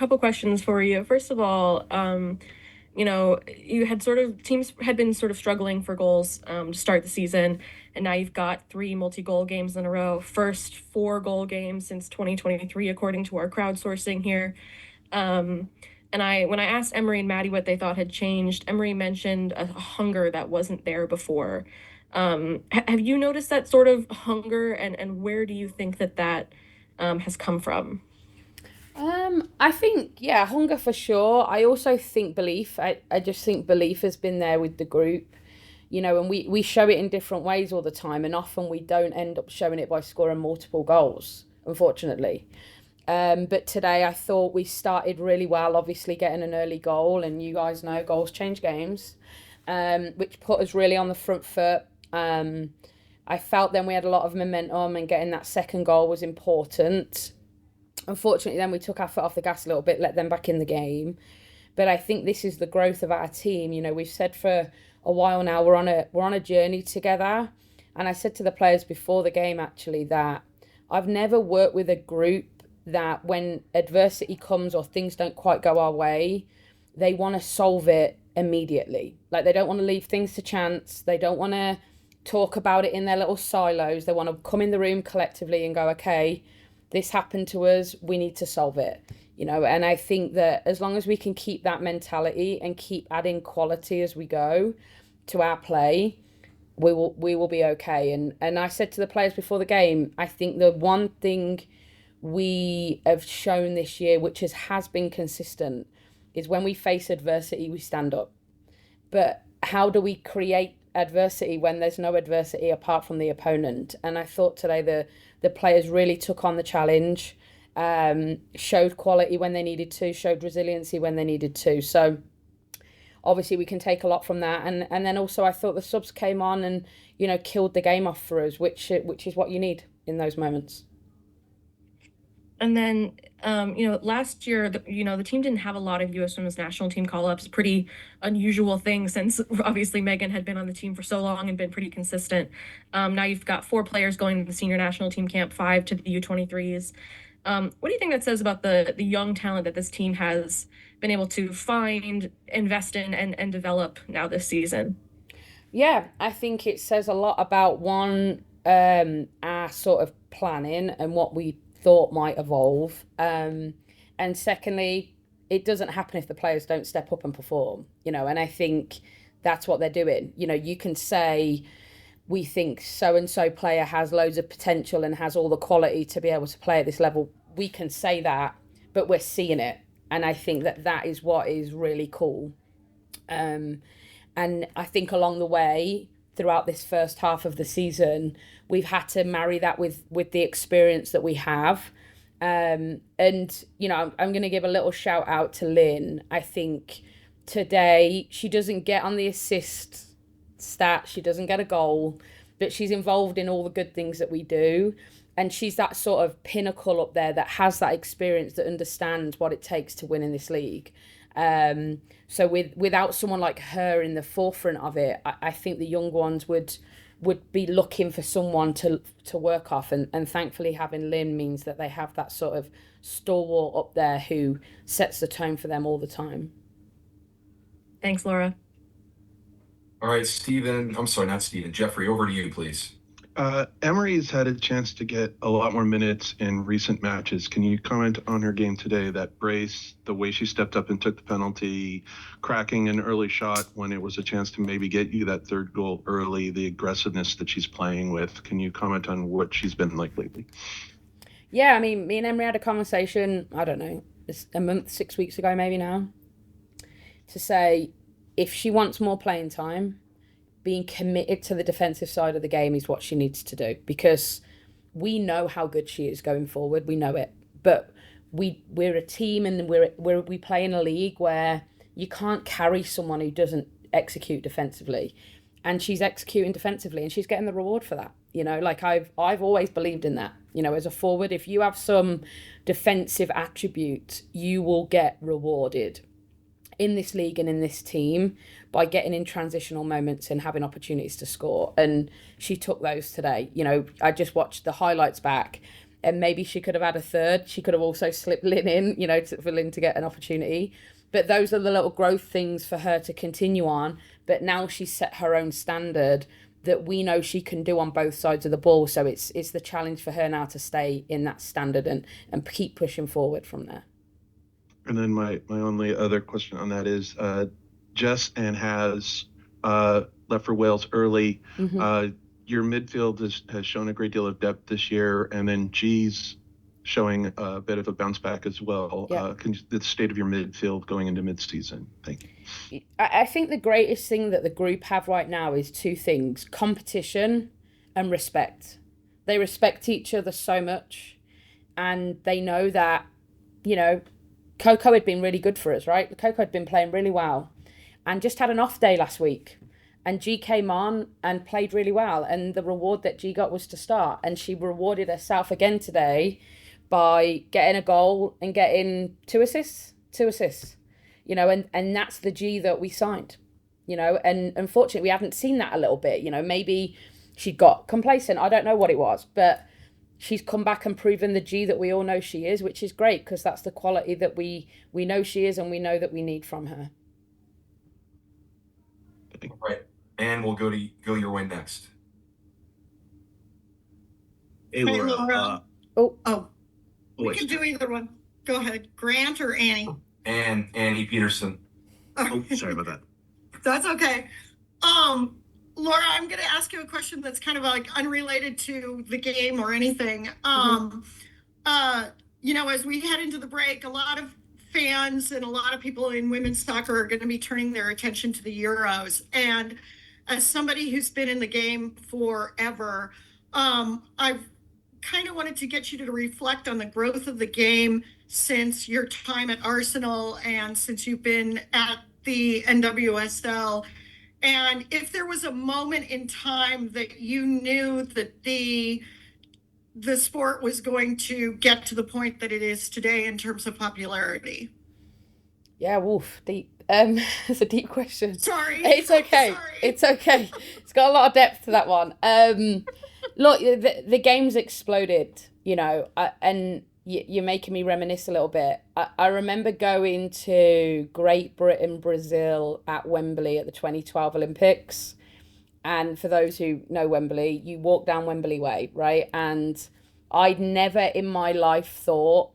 couple questions for you. First of all, you had teams had been sort of struggling for goals to start the season, and now you've got three multi-goal games in a row. First four goal games since 2023, according to our crowdsourcing here. Um, and when I asked Emery and Maddie what they thought had changed, Emery mentioned a hunger that wasn't there before. Have you noticed that sort of hunger, and where do you think that has come from? I think, yeah, hunger for sure. I also think belief. I just think belief has been there with the group, and we show it in different ways all the time, and often we don't end up showing it by scoring multiple goals, unfortunately. But today I thought we started really well, obviously getting an early goal, and you guys know goals change games, which put us really on the front foot. I felt then we had a lot of momentum, and getting that second goal was important. Unfortunately, then we took our foot off the gas a little bit, let them back in the game. But I think this is the growth of our team. We've said for a while now we're on a journey together. And I said to the players before the game actually that I've never worked with a group that when adversity comes or things don't quite go our way, they want to solve it immediately. Like they don't want to leave things to chance. They don't want to talk about it in their little silos. They want to come in the room collectively and go, okay, this happened to us, we need to solve it. And I think that as long as we can keep that mentality and keep adding quality as we go to our play, we will be okay. And I said to the players before the game, I think the one thing we have shown this year, which has been consistent, is when we face adversity, we stand up. But how do we create adversity when there's no adversity apart from the opponent? And I thought today the players really took on the challenge, showed quality when they needed to, showed resiliency when they needed to. So obviously we can take a lot from that. And then also I thought the subs came on and killed the game off for us, which is what you need in those moments. And then, last year, the team didn't have a lot of U.S. Women's National Team call-ups. Pretty unusual thing since obviously Megan had been on the team for so long and been pretty consistent. Now you've got four players going to the senior national team camp, five to the U23s. What do you think that says about the young talent that this team has been able to find, invest in, and develop now this season? Yeah, I think it says a lot about one, our sort of planning and what we thought might evolve. And secondly, it doesn't happen if the players don't step up and perform, and I think that's what they're doing. You can say we think so and so player has loads of potential and has all the quality to be able to play at this level. We can say that, but we're seeing it. And I think that is what is really cool. Um, and I think along the way, throughout this first half of the season, we've had to marry that with the experience that we have. And I'm going to give a little shout out to Lynn. I think today she doesn't get on the assist stat, she doesn't get a goal, but she's involved in all the good things that we do. And she's that sort of pinnacle up there that has that experience, that understands what it takes to win in this league. So without someone like her in the forefront of it, I think the young ones would be looking for someone to work off, and thankfully having Lynn means that they have that sort of stalwart up there who sets the tone for them all the time. Thanks, Laura. All right, Stephen. I'm sorry, not Stephen. Jeffrey, over to you, please. Emery's had a chance to get a lot more minutes in recent matches. Can you comment on her game today? That brace, the way she stepped up and took the penalty, cracking an early shot when it was a chance to maybe get you that third goal early, the aggressiveness that she's playing with. Can you comment on what she's been like lately? Yeah, I mean, me and Emery had a conversation, I don't know, it's a month, 6 weeks ago, maybe now, to say if she wants more playing time, being committed to the defensive side of the game is what she needs to do, because we know how good she is going forward. We know it, but we're a team, and we play in a league where you can't carry someone who doesn't execute defensively, and she's executing defensively, and she's getting the reward for that. Like I've always believed in that. As a forward, if you have some defensive attribute, you will get rewarded in this league and in this team by getting in transitional moments and having opportunities to score. And she took those today. I just watched the highlights back, and maybe she could have had a third. She could have also slipped Lynn in, for Lynn to get an opportunity. But those are the little growth things for her to continue on. But now she's set her own standard that we know she can do on both sides of the ball. So it's the challenge for her now to stay in that standard and keep pushing forward from there. And then my only other question on that is, Jess and has left for Wales early. Mm-hmm. Your midfield has shown a great deal of depth this year, and then G's showing a bit of a bounce back as well. Yeah. The state of your midfield going into mid-season? Thank you. I think the greatest thing that the group have right now is two things: competition and respect. They respect each other so much, and they know that, Coco had been really good for us, right? Coco had been playing really well and just had an off day last week. And G came on and played really well. And the reward that G got was to start. And she rewarded herself again today by getting a goal and getting two assists. And that's the G that we signed, and unfortunately we haven't seen that a little bit. Maybe she got complacent. I don't know what it was, but she's come back and proven the G that we all know she is, which is great because that's the quality that we know she is and we know that we need from her. All right. And we'll go your win next. Hey, Laura. We can do either one. Go ahead. Grant or Annie? And Annie Peterson. Oh, sorry about that. That's okay. Laura, I'm going to ask you a question that's kind of like unrelated to the game or anything. As we head into the break, a lot of fans and a lot of people in women's soccer are going to be turning their attention to the Euros. And as somebody who's been in the game forever, I've kind of wanted to get you to reflect on the growth of the game since your time at Arsenal and since you've been at the NWSL. And if there was a moment in time that you knew that the sport was going to get to the point that it is today in terms of popularity. Yeah, woof, deep. It's a deep question. Sorry. It's okay. Sorry. It's okay. It's got a lot of depth to that one. Look, the game's exploded, and you're making me reminisce a little bit. I remember going to Great Britain, Brazil at Wembley at the 2012 Olympics. And for those who know Wembley, you walk down Wembley Way, right? And I'd never in my life thought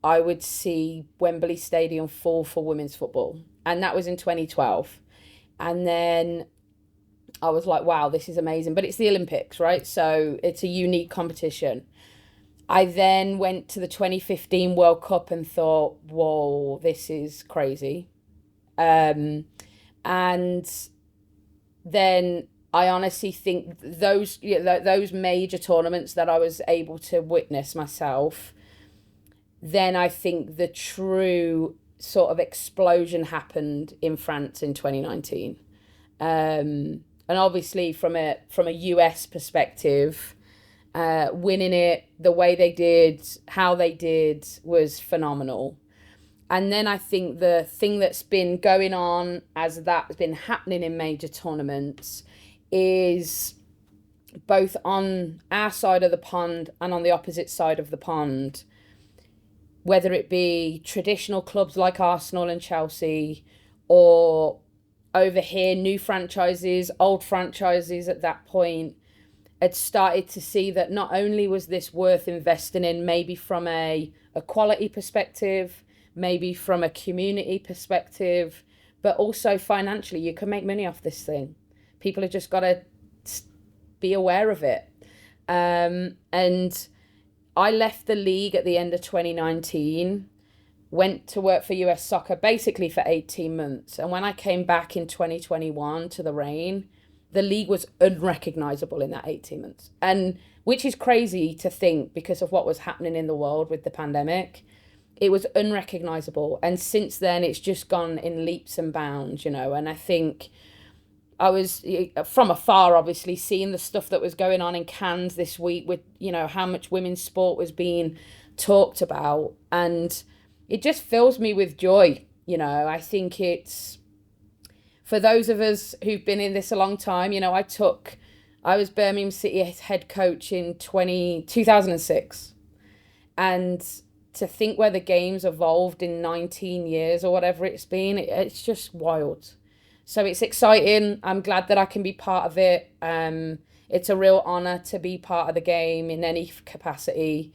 I would see Wembley Stadium full for women's football. And that was in 2012. And then I was like, wow, this is amazing. But it's the Olympics, right? So it's a unique competition. I then went to the 2015 World Cup and thought, whoa, this is crazy. And then I honestly think those major tournaments that I was able to witness myself, then I think the true sort of explosion happened in France in 2019. And obviously from a US perspective, winning it the way they did, how they did, was phenomenal. And then I think the thing that's been going on as that's been happening in major tournaments is both on our side of the pond and on the opposite side of the pond, whether it be traditional clubs like Arsenal and Chelsea, or over here, new franchises, old franchises at that point, had started to see that not only was this worth investing in, maybe from a quality perspective, maybe from a community perspective, but also financially, you can make money off this thing. People have just got to be aware of it. And I left the league at the end of 2019, went to work for US Soccer basically for 18 months. And when I came back in 2021 to the Reign, the league was unrecognizable in that 18 months. And which is crazy to think because of what was happening in the world with the pandemic. It was unrecognizable. And since then, it's just gone in leaps and bounds, and I think I was from afar, obviously, seeing the stuff that was going on in Cannes this week with, how much women's sport was being talked about. And it just fills me with joy. I think it's, for those of us who've been in this a long time, I was Birmingham City head coach in 2006. And to think where the game's evolved in 19 years or whatever it's been, it's just wild. So it's exciting. I'm glad that I can be part of it. It's a real honor to be part of the game in any capacity.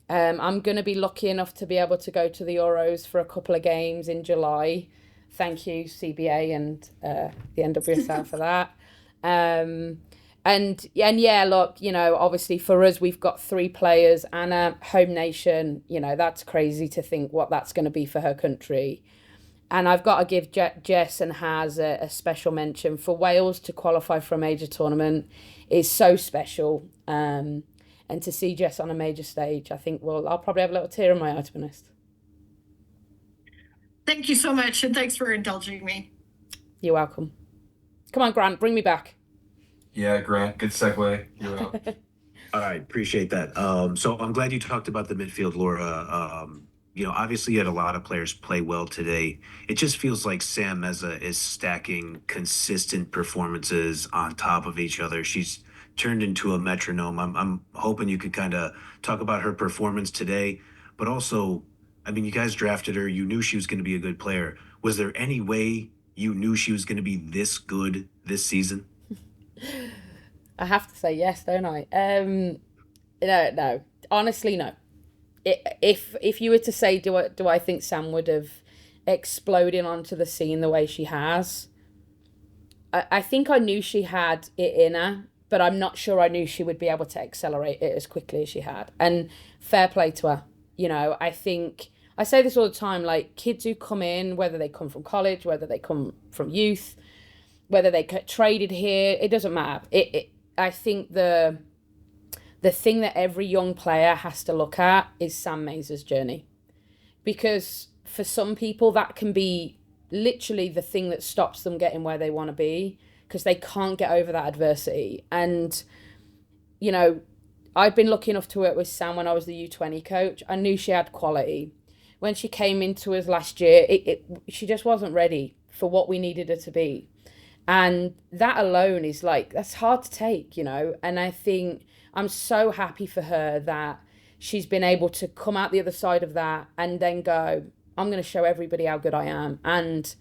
I'm going to be lucky enough to be able to go to the Euros for a couple of games in July. Thank you, CBA and the NWSL for that. And yeah, look, obviously for us, we've got 3 players and a home nation. That's crazy to think what that's going to be for her country. And I've got to give Jess and Haz a special mention. For Wales to qualify for a major tournament is so special. And to see Jess on a major stage, I think, well, I'll probably have a little tear in my eye, to be honest. Thank you so much, and thanks for indulging me. You're welcome. Come on, Grant, bring me back. Yeah, Grant, good segue. You're up. All right, appreciate that. So I'm glad you talked about the midfield, Laura. Obviously you had a lot of players play well today. It just feels like Sam Messa is stacking consistent performances on top of each other. She's turned into a metronome. I'm hoping you could kind of talk about her performance today, but also, I mean, you guys drafted her. You knew she was going to be a good player. Was there any way you knew she was going to be this good this season? I have to say yes, don't I? No. Honestly, no. If you were to say, do I think Sam would have exploded onto the scene the way she has? I think I knew she had it in her, but I'm not sure I knew she would be able to accelerate it as quickly as she had. And fair play to her. I think I say this all the time, like kids who come in, whether they come from college, whether they come from youth, whether they get traded here, it doesn't matter. I think the thing that every young player has to look at is Sam Messa's journey. Because for some people, that can be literally the thing that stops them getting where they want to be, because they can't get over that adversity. And, I'd been lucky enough to work with Sam when I was the U20 coach. I knew she had quality. When she came into us last year, she just wasn't ready for what we needed her to be. And that alone is that's hard to take, And I think I'm so happy for her that she's been able to come out the other side of that and then go, I'm going to show everybody how good I am. And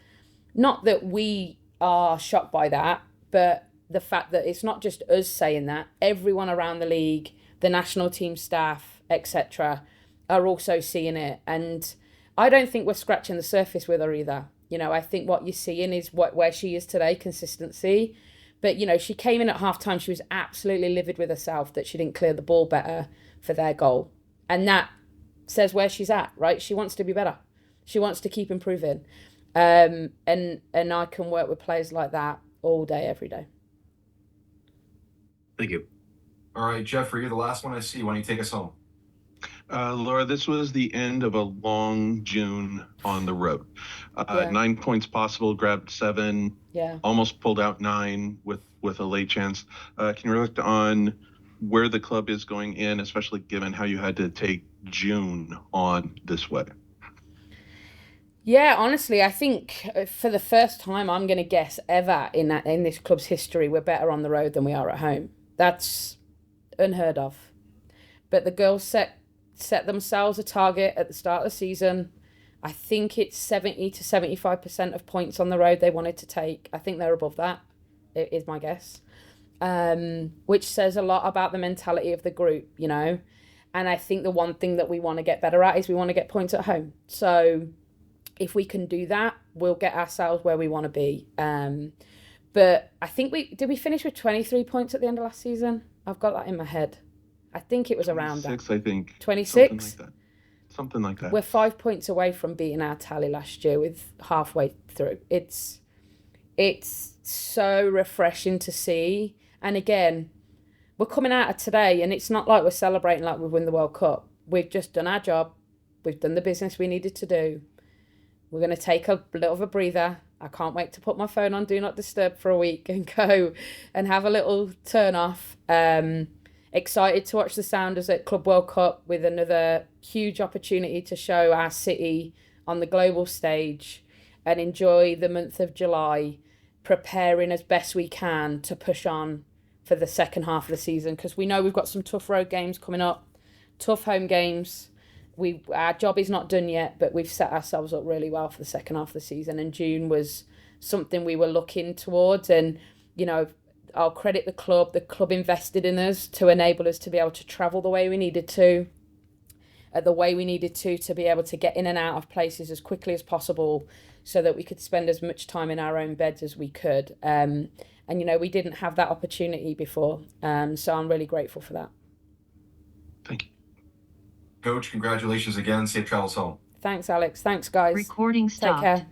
not that we are shocked by that, but the fact that it's not just us saying that, everyone around the league, the national team staff, etc., are also seeing it. And I don't think we're scratching the surface with her either. I think what you're seeing is where she is today, consistency. But, she came in at halftime. She was absolutely livid with herself that she didn't clear the ball better for their goal. And that says where she's at, right? She wants to be better. She wants to keep improving. And I can work with players like that all day, every day. Thank you. All right, Jeffrey, you're the last one I see. Why don't you take us home? Laura, this was the end of a long June on the road. 9 points possible, grabbed 7, almost pulled out 9 with a late chance. Can you reflect on where the club is going in, especially given how you had to take June on this way? Yeah, honestly, I think for the first time, I'm going to guess ever in this club's history, we're better on the road than we are at home. That's unheard of. But the girls set themselves a target at the start of the season. I think it's 70 to 75% of points on the road they wanted to take. I think they're above that, is my guess. Which says a lot about the mentality of the group, And I think the one thing that we want to get better at is we want to get points at home. So if we can do that, we'll get ourselves where we want to be. But I think did we finish with 23 points at the end of last season? I've got that in my head. I think it was around that. 26, I think. 26? Something like that. We're 5 points away from beating our tally last year with halfway through. It's so refreshing to see. And again, we're coming out of today and it's not like we're celebrating like we've won the World Cup. We've just done our job. We've done the business we needed to do. We're going to take a little of a breather. I can't wait to put my phone on Do Not Disturb for a week and go and have a little turn off. Excited to watch the Sounders at Club World Cup with another huge opportunity to show our city on the global stage and enjoy the month of July, preparing as best we can to push on for the second half of the season, because we know we've got some tough road games coming up, tough home games, our job is not done yet, but we've set ourselves up really well for the second half of the season. And June was something we were looking towards. And, you know, I'll credit the club. The club invested in us to enable us to be able to travel the way we needed to, to be able to get in and out of places as quickly as possible so that we could spend as much time in our own beds as we could. And, you know, we didn't have that opportunity before. So I'm really grateful for that. Thank you. Coach, congratulations again. Safe travels home. Thanks, Alex. Thanks, guys. Recording Take stopped. care.